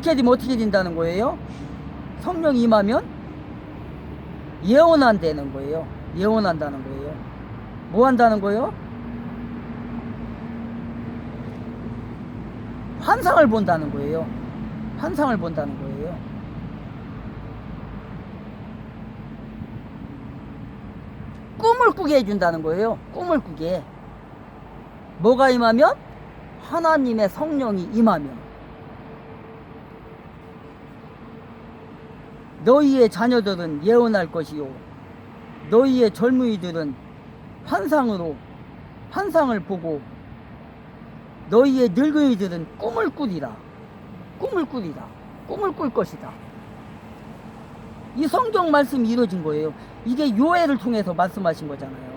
그렇게 되면 어떻게 된다는 거예요? 성령이 임하면 예언한다는 거예요. 예언한다는 거예요. 뭐 한다는 거예요? 환상을 본다는 거예요. 환상을 본다는 거예요. 꿈을 꾸게 해준다는 거예요. 꿈을 꾸게. 뭐가 임하면? 하나님의 성령이 임하면. 너희의 자녀들은 예언할 것이요 너희의 젊은이들은 환상을 보고 너희의 늙은이들은 꿈을 꾸리라. 꿈을 꾸리라. 꿈을 꿀 것이다. 이 성경 말씀이 이루어진 거예요. 이게 요엘을 통해서 말씀하신 거잖아요.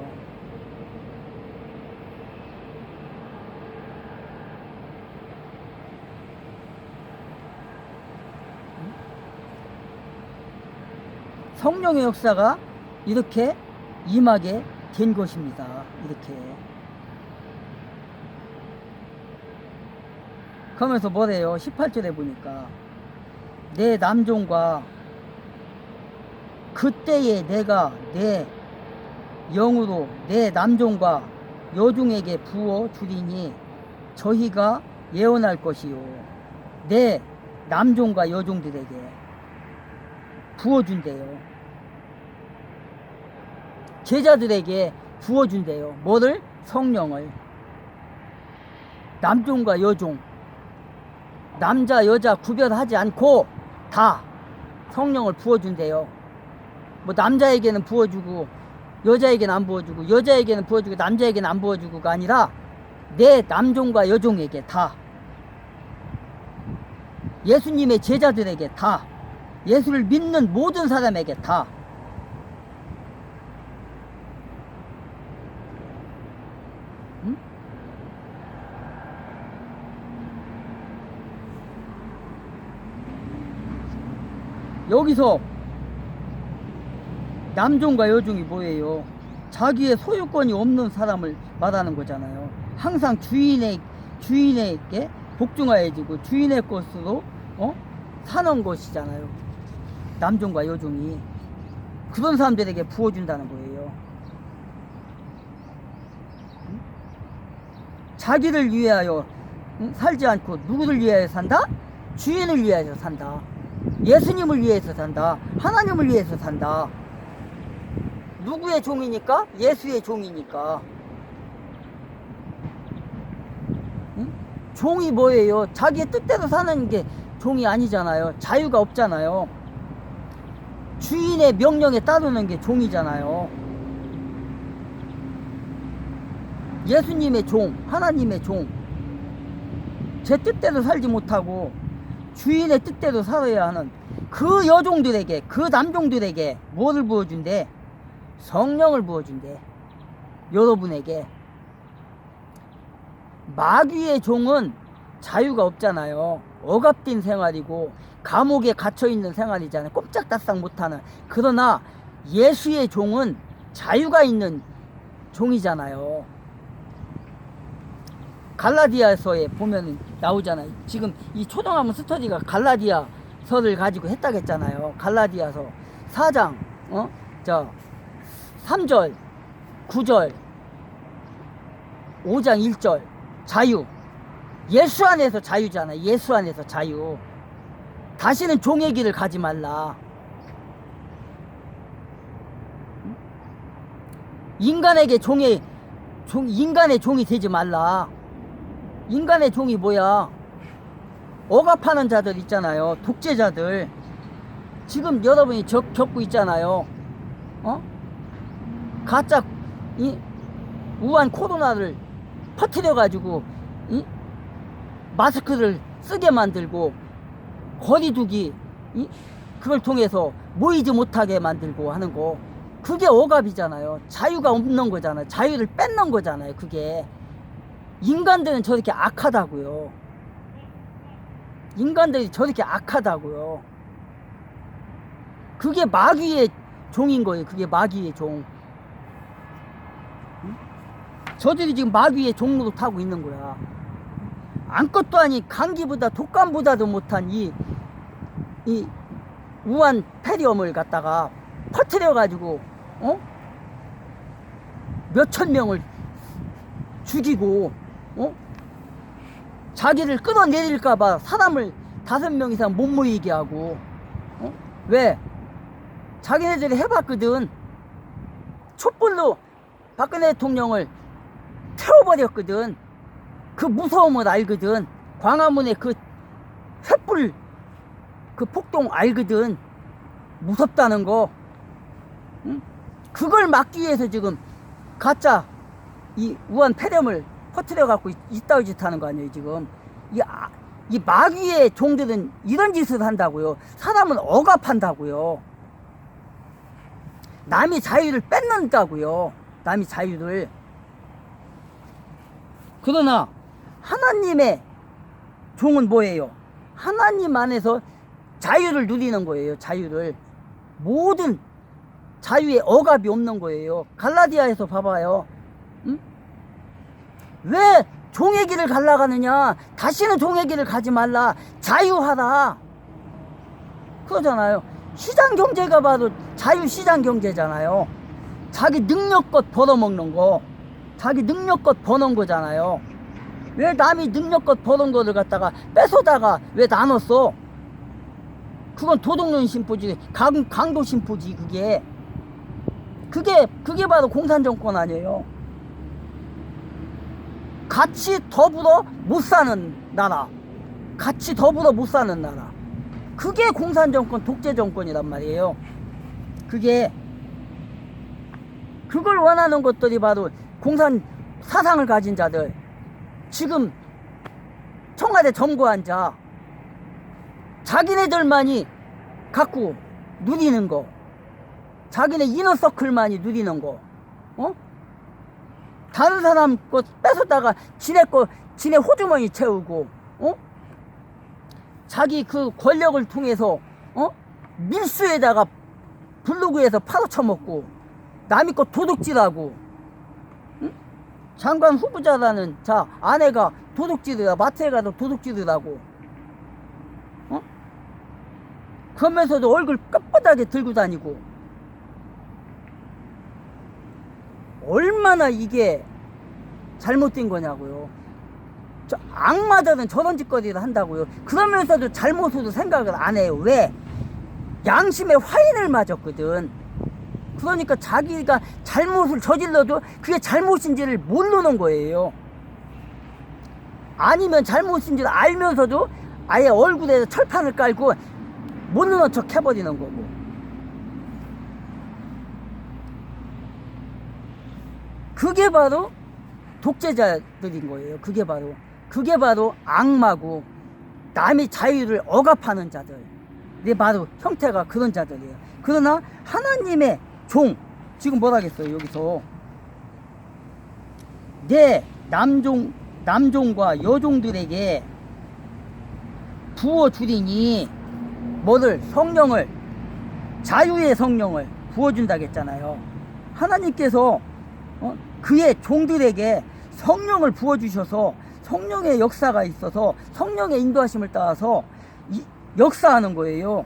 성령의 역사가 이렇게 임하게 된 것입니다. 이렇게. 그러면서 뭐래요? 18절에 보니까 내 남종과 그때에 내가 내 영으로 내 남종과 여종에게 부어 주리니 저희가 예언할 것이요 내 남종과 여종들에게 부어준대요. 제자들에게 부어준대요. 뭐를? 성령을. 남종과 여종, 남자 여자 구별하지 않고 다 성령을 부어준대요. 뭐 남자에게는 부어주고 여자에게는 안 부어주고 여자에게는 부어주고 남자에게는 안 부어주고가 아니라 내 남종과 여종에게 다, 예수님의 제자들에게 다, 예수를 믿는 모든 사람에게 다. 응? 여기서 남종과 여종이 뭐예요? 자기의 소유권이 없는 사람을 말하는 거잖아요. 항상 주인에게 복종하여지고 주인의 것으로 사는 것이잖아요. 남종과 여종이. 그런 사람들에게 부어준다는 거예요. 자기를 위하여 살지 않고 누구를 위하여 산다? 주인을 위하여 산다. 예수님을 위해서 산다. 하나님을 위해서 산다. 누구의 종이니까? 예수의 종이니까. 응? 종이 뭐예요? 자기의 뜻대로 사는 게 종이 아니잖아요. 자유가 없잖아요. 주인의 명령에 따르는 게 종이잖아요. 예수님의 종, 하나님의 종. 제 뜻대로 살지 못하고 주인의 뜻대로 살아야 하는 그 여종들에게, 그 남종들에게 뭐를 부어준대? 성령을 부어준대. 여러분에게. 마귀의 종은 자유가 없잖아요. 억압된 생활이고 감옥에 갇혀있는 생활이잖아요. 꼼짝달싹 못하는. 그러나 예수의 종은 자유가 있는 종이잖아요. 갈라디아서에 보면 나오잖아요. 지금 이 초등학문 스터디가 갈라디아서를 가지고 했다고 했잖아요. 갈라디아서 4장 3절 9절 5장 1절 자유. 예수 안에서 자유잖아요. 예수 안에서 자유. 다시는 종의 길을 가지 말라. 인간의 종이 되지 말라. 인간의 종이 뭐야? 억압하는 자들 있잖아요. 독재자들. 지금 여러분이 겪고 있잖아요. 가짜 우한 코로나를 퍼뜨려 가지고 마스크를 쓰게 만들고 거리두기 그걸 통해서 모이지 못하게 만들고 하는 거, 그게 억압이잖아요. 자유가 없는 거잖아요. 자유를 뺏는 거잖아요. 그게. 인간들은 저렇게 악하다고요. 인간들이 저렇게 악하다고요. 그게 마귀의 종인 거예요. 그게 마귀의 종. 저들이 지금 마귀의 종로로 타고 있는 거야. 아무것도 아닌 감기보다 독감보다도 못한 이 이 우한 폐렴을 갖다가 퍼뜨려 가지고 몇천 명을 죽이고 자기를 끌어내릴까봐 사람을 5명 이상 못 모이게 하고 왜? 자기네들이 해봤거든. 촛불로 박근혜 대통령을 태워버렸거든. 그 무서움을 알거든. 광화문에 그 횃불 그 폭동 알거든. 무섭다는 거. 응? 그걸 막기 위해서 지금 가짜 이 우한 폐렴을 퍼뜨려 갖고 이따위 짓 하는 거 아니에요 지금. 이 마귀의 종들은 이런 짓을 한다고요. 사람은 억압한다고요. 남이 자유를 뺏는다고요. 남이 자유를. 그러나 하나님의 종은 뭐예요? 하나님 안에서 자유를 누리는 거예요. 자유를. 모든 자유에 억압이 없는 거예요. 갈라디아에서 봐봐요. 응? 왜 종의 길을 갈라가느냐? 다시는 종의 길을 가지 말라. 자유하라. 그러잖아요. 시장 경제가 봐도 자유 시장 경제잖아요. 자기 능력껏 벌어먹는 거. 자기 능력껏 버는 거잖아요. 왜 남이 능력껏 버는 거를 갖다가 뺏어다가 왜 나눴어? 그건 도덕론 심포지, 강도 심포지, 그게 바로 공산정권 아니에요. 같이 더불어 못 사는 나라. 같이 더불어 못 사는 나라. 그게 공산정권, 독재정권이란 말이에요. 그걸 원하는 것들이 바로 공산 사상을 가진 자들. 지금 청와대 점거한 자. 자기네들만이 갖고 누리는 거. 자기네 이너서클만이 누리는 거. 다른 사람 거 뺏었다가 지네 호주머니 채우고, 자기 그 권력을 통해서, 밀수에다가 블로그에서 팔아쳐먹고, 남의 거 도둑질하고, 장관 후보자라는 자, 아내가 도둑질이라, 마트에 가서 도둑질을 하고, 그러면서도 얼굴 뻣뻣하게 들고 다니고, 얼마나 이게 잘못된 거냐고요. 저 악마들은 저런 짓거리를 한다고요. 그러면서도 잘못으로 생각을 안 해요. 왜? 양심에 화인을 맞았거든. 그러니까 자기가 잘못을 저질러도 그게 잘못인지를 모르는 거예요. 아니면 잘못인지를 알면서도 아예 얼굴에 철판을 깔고 모르는 척 해버리는 거고. 그게 바로 독재자들인 거예요. 그게 바로 악마고, 남의 자유를 억압하는 자들. 이게 바로 형태가 그런 자들이에요. 그러나 하나님의 종, 지금 뭐라겠어요 여기서. 내 남종과 여종들에게 부어주리니, 뭐를? 성령을, 자유의 성령을 부어준다겠잖아요. 하나님께서 그의 종들에게 성령을 부어주셔서 성령의 역사가 있어서 성령의 인도하심을 따라서 역사하는 거예요.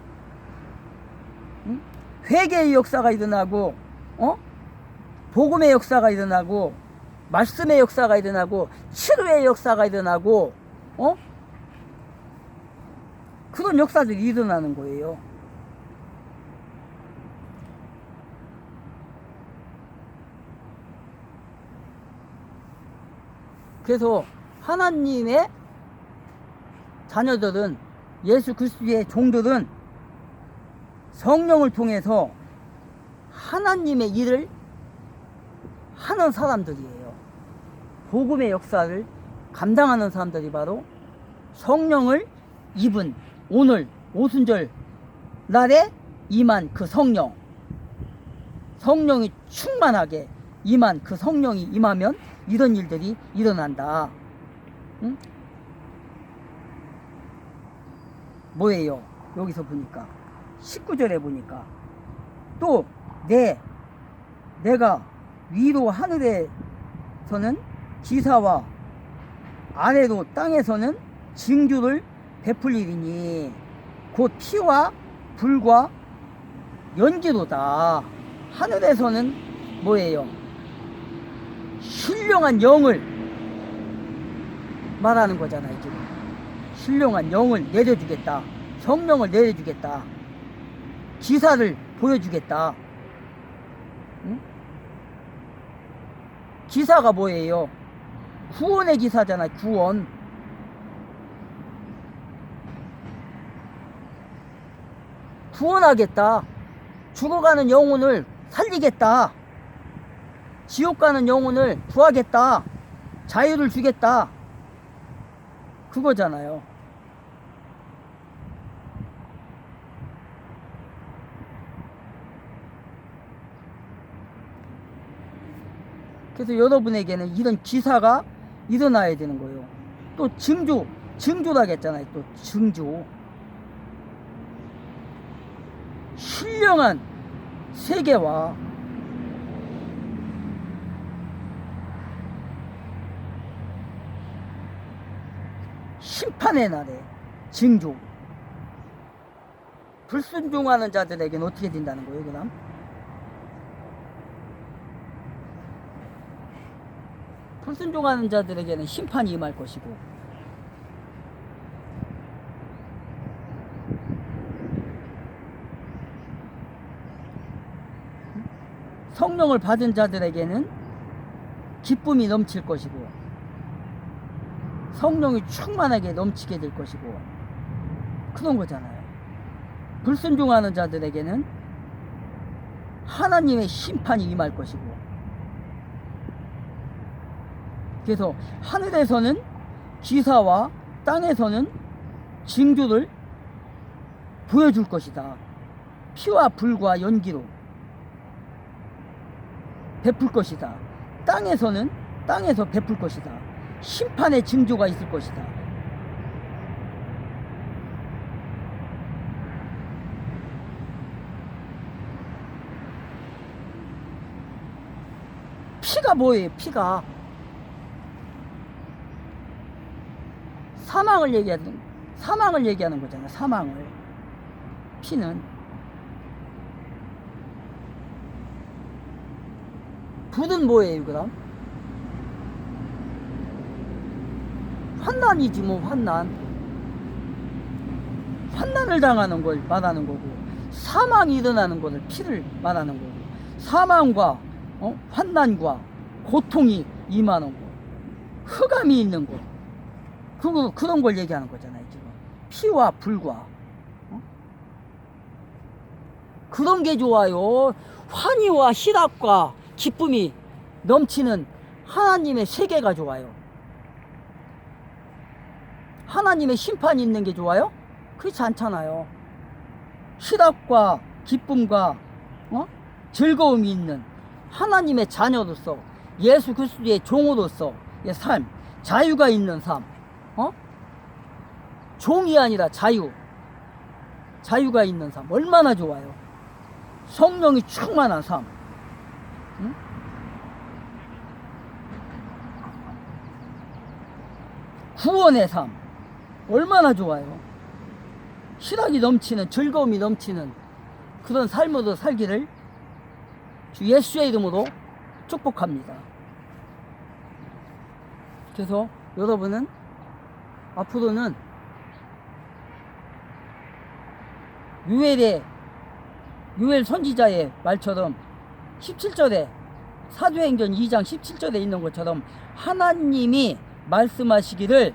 회개의 역사가 일어나고, 복음의 역사가 일어나고, 말씀의 역사가 일어나고, 치료의 역사가 일어나고, 그런 역사들이 일어나는 거예요. 그래서 하나님의 자녀들은, 예수 그리스도의 종들은 성령을 통해서 하나님의 일을 하는 사람들이에요. 복음의 역사를 감당하는 사람들이 바로 성령을 입은, 오늘 오순절 날에 임한 그 성령, 성령이 충만하게 임한 그 성령이 임하면 이런 일들이 일어난다. 응? 뭐예요? 여기서 보니까 19절에 보니까 또 내가 위로 하늘에서는 기사와 아래로 땅에서는 징조를 베풀리니, 곧 피와 불과 연기로다. 하늘에서는 뭐예요? 신령한 영을 말하는 거잖아요. 지금 신령한 영을 내려주겠다. 성령을 내려주겠다. 기사를 보여주겠다. 응? 기사가 뭐예요? 구원의 기사잖아요. 구원. 구원하겠다. 죽어가는 영혼을 살리겠다. 지옥 가는 영혼을 구하겠다. 자유를 주겠다. 그거잖아요. 그래서 여러분에게는 이런 기사가 일어나야 되는 거예요. 또 증조라고 했잖아요. 또 증조. 신령한 세계와 심판의 날에 증조. 불순종하는 자들에게는 어떻게 된다는 거예요, 그럼? 불순종하는 자들에게는 심판이 임할 것이고, 성령을 받은 자들에게는 기쁨이 넘칠 것이고, 성령이 충만하게 넘치게 될 것이고, 그런 거잖아요. 불순종하는 자들에게는 하나님의 심판이 임할 것이고, 그래서 하늘에서는 기사와 땅에서는 징조를 보여줄 것이다. 피와 불과 연기로 베풀 것이다. 땅에서 베풀 것이다. 심판의 징조가 있을 것이다. 피가 뭐예요? 피가 사망을 얘기하는 거잖아요. 사망을. 피는 불은 뭐예요, 그럼? 환난이지 뭐. 환난을 당하는 걸 말하는 거고, 사망이 일어나는 것을 피를 말하는 거고, 사망과 환난과 고통이 임하는 거, 흑암이 있는 거, 그런 걸 얘기하는 거잖아요. 지금 피와 불과 그런 게 좋아요. 환희와 희락과 기쁨이 넘치는 하나님의 세계가 좋아요. 하나님의 심판이 있는 게 좋아요? 그렇지 않잖아요. 희락과 기쁨과 즐거움이 있는 하나님의 자녀로서, 예수 그리스도의 종으로서의 삶, 자유가 있는 삶, 종이 아니라 자유가 있는 삶, 얼마나 좋아요. 성령이 충만한 삶, 응? 구원의 삶, 얼마나 좋아요. 희락이 넘치는, 즐거움이 넘치는 그런 삶으로 살기를 주 예수의 이름으로 축복합니다. 그래서 여러분은 앞으로는 유엘 선지자의 말처럼 17절에, 사도행전 2장 17절에 있는 것처럼 하나님이 말씀하시기를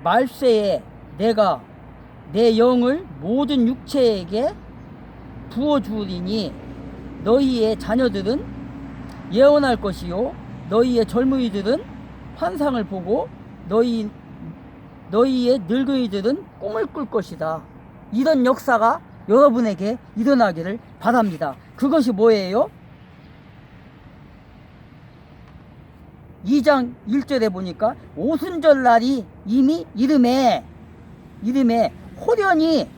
말세에 내가 내 영을 모든 육체에게 부어주리니 너희의 자녀들은 예언할 것이요 너희의 젊은이들은 환상을 보고 너희의 늙은이들은 꿈을 꿀 것이다. 이런 역사가 여러분에게 일어나기를 바랍니다. 그것이 뭐예요? 2장 1절에 보니까 오순절 날이 이미 이름에 호련히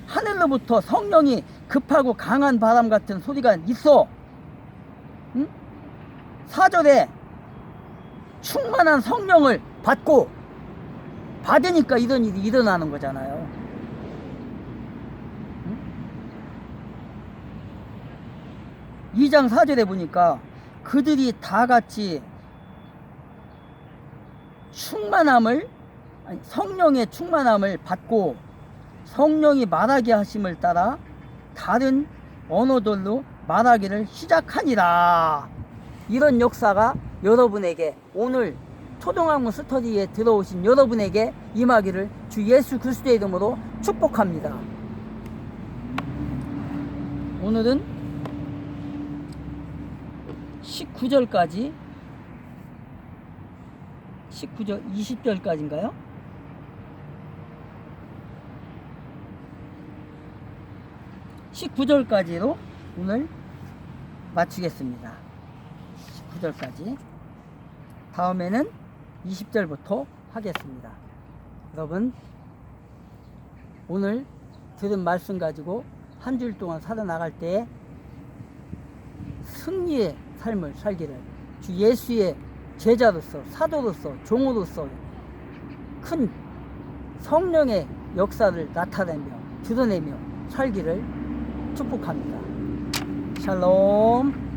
하늘로부터 성령이 급하고 강한 바람 같은 소리가 있어. 응? 4절에 충만한 성령을 받으니까 이런 일이 일어나는 거잖아요. 2장 4절에 보니까 그들이 다 같이 성령의 충만함을 받고 성령이 말하게 하심을 따라 다른 언어들로 말하기를 시작하니라. 이런 역사가 여러분에게, 오늘 초등학문 스터디에 들어오신 여러분에게 임하기를 주 예수 그리스도의 이름으로 축복합니다. 오늘은 19절까지 20절까지인가요? 19절까지로 오늘 마치겠습니다. 19절까지. 다음에는 20절부터 하겠습니다. 여러분, 오늘 들은 말씀 가지고 한 주일 동안 살아나갈 때에 승리의 삶을 살기를 주 예수의 제자로서, 사도로서, 종으로서 큰 성령의 역사를 나타내며 드러내며 살기를 축복합니다. 샬롬.